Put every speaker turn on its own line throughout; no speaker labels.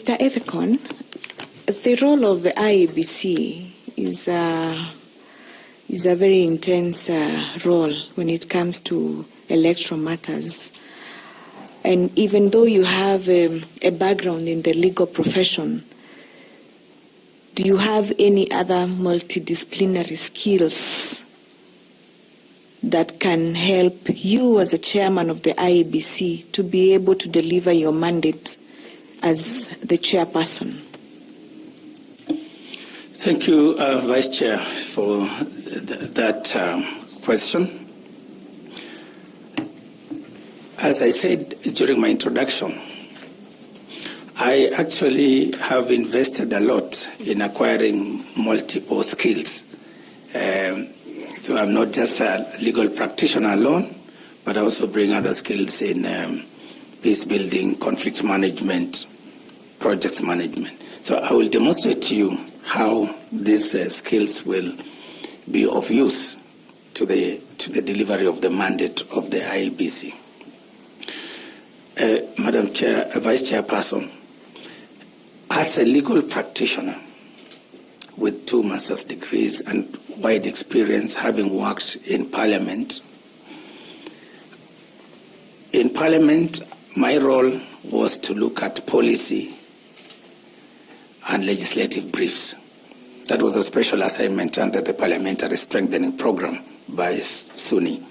Mr. Ethicon, the role of the IEBC is a very intense role when it comes to electoral matters. And even though you have a background in the legal profession, do you have any other multidisciplinary skills that can help you as a chairman of the IEBC to be able to deliver your mandate as the chairperson?
Thank you, Vice Chair, for that question. As I said during my introduction, I actually have invested a lot in acquiring multiple skills. So I'm not just a legal practitioner alone, but I also bring other skills in peace building, conflict management, projects management. So I will demonstrate to you how these skills will be of use to the delivery of the mandate of the IEBC. Madam Chair, Vice Chairperson, as a legal practitioner with 2 master's degrees and wide experience, having worked in Parliament, my role was to look at policy and legislative briefs. That was a special assignment under the Parliamentary Strengthening Program by SUNY.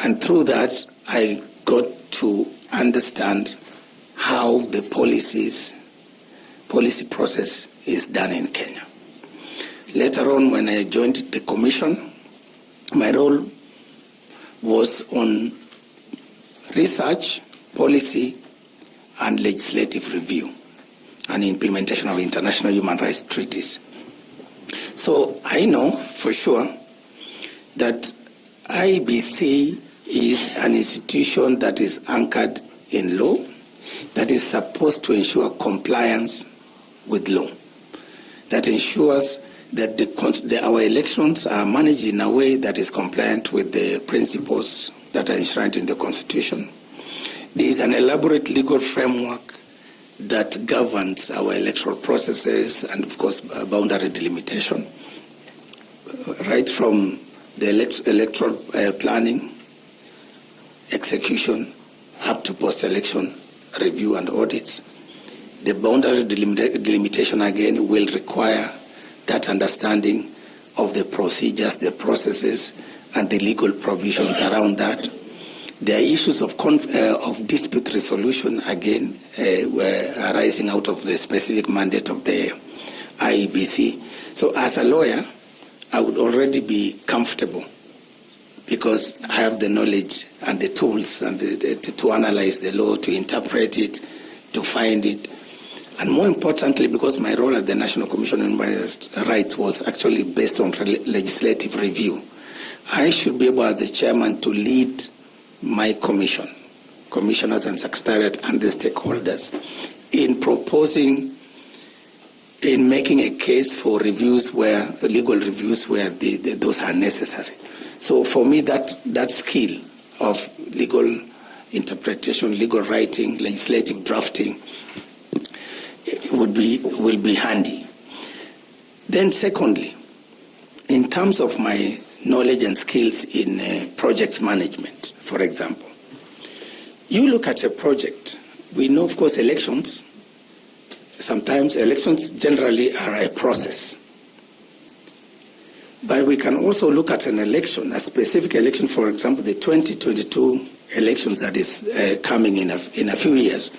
And through that, I got to understand how the policy process is done in Kenya. Later on, when I joined the Commission, my role was on research, policy, and legislative review and implementation of international human rights treaties. So I know for sure that IEBC is an institution that is anchored in law, that is supposed to ensure compliance with law, that ensures that our elections are managed in a way that is compliant with the principles that are enshrined in the Constitution. There is an elaborate legal framework that governs our electoral processes and, of course, boundary delimitation, right from the electoral planning, execution, up to post-election review and audits. The boundary delimitation, again, will require that understanding of the procedures, the processes, and the legal provisions around that. There are issues of dispute resolution, again, arising out of the specific mandate of the IEBC. So as a lawyer, I would already be comfortable because I have the knowledge and the tools and to analyze the law, to interpret it, to find it. And more importantly, because my role at the National Commission on Human Rights was actually based on legislative review, I should be able, as the chairman, to lead my commission, commissioners and secretariat and the stakeholders, in proposing, in making a case for reviews where, legal reviews where those are necessary. So for me, that skill of legal interpretation, legal writing, legislative drafting, will be handy. Then secondly, in terms of my knowledge and skills in projects management, for example, you look at a project, we know, of course, elections, sometimes elections generally are a process. But we can also look at an election, a specific election, for example, the 2022 elections that is coming in a few years.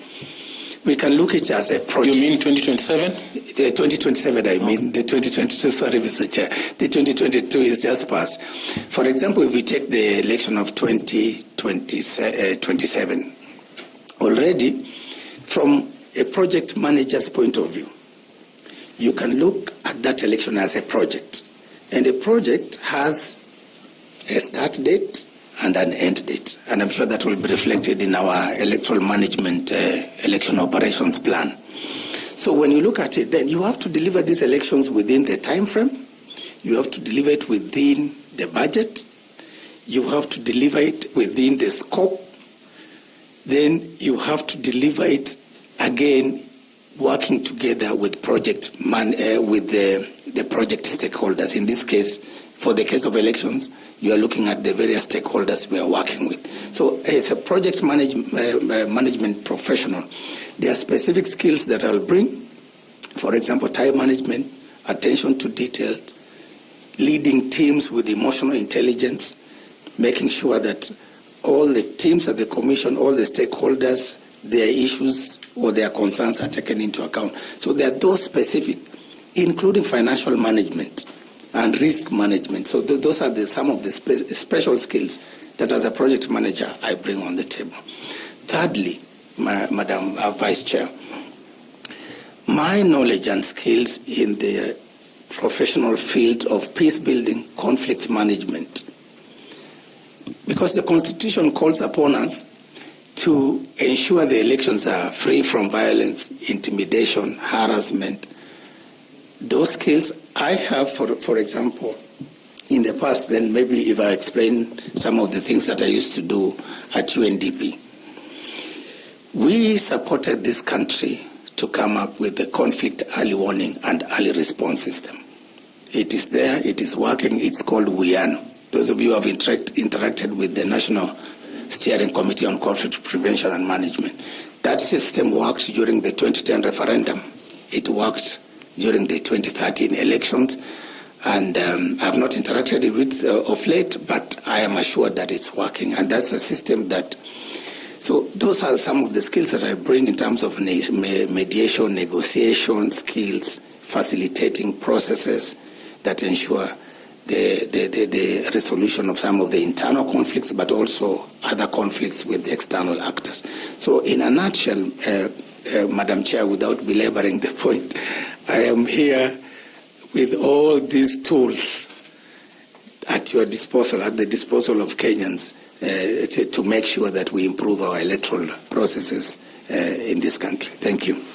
We can look at it as a project. You
mean 2027?
2027, I mean. The 2022, sorry, Mr. Chair. The 2022 is just past. For example, if we take the election of 2027, already from a project manager's point of view, you can look at that election as a project. And a project has a start date and an end date. And I'm sure that will be reflected in our electoral management election operations plan. So when you look at it, then you have to deliver these elections within the time frame. You have to deliver it within the budget. You have to deliver it within the scope. Then you have to deliver it again working together with the project stakeholders. In this case, for the case of elections, you are looking at the various stakeholders we are working with. So as a project management professional, there are specific skills that I'll bring. For example, time management, attention to detail, leading teams with emotional intelligence, making sure that all the teams at the commission, all the stakeholders, their issues or their concerns are taken into account. So there are those specific, including financial management and risk management. So those are some of the special skills that as a project manager I bring on the table. Thirdly, Madam Vice Chair, my knowledge and skills in the professional field of peace building, conflict management, because the Constitution calls upon us to ensure the elections are free from violence, intimidation, harassment. Those skills I have, for example, in the past, then maybe if I explain some of the things that I used to do at UNDP. We supported this country to come up with the conflict early warning and early response system. It is there, it is working, it's called WIANO. Those of you who have interacted with the National Steering Committee on Conflict Prevention and Management, that system worked during the 2010 referendum. It worked during the 2013 elections, and I've not interacted with it of late, but I am assured that it's working, and that's a system that. So those are some of the skills that I bring in terms of mediation, negotiation skills, facilitating processes that ensure the resolution of some of the internal conflicts, but also other conflicts with external actors. So in a nutshell, Madam Chair, without belaboring the point, I am here with all these tools at your disposal, at the disposal of Kenyans, to make sure that we improve our electoral processes in this country. Thank you.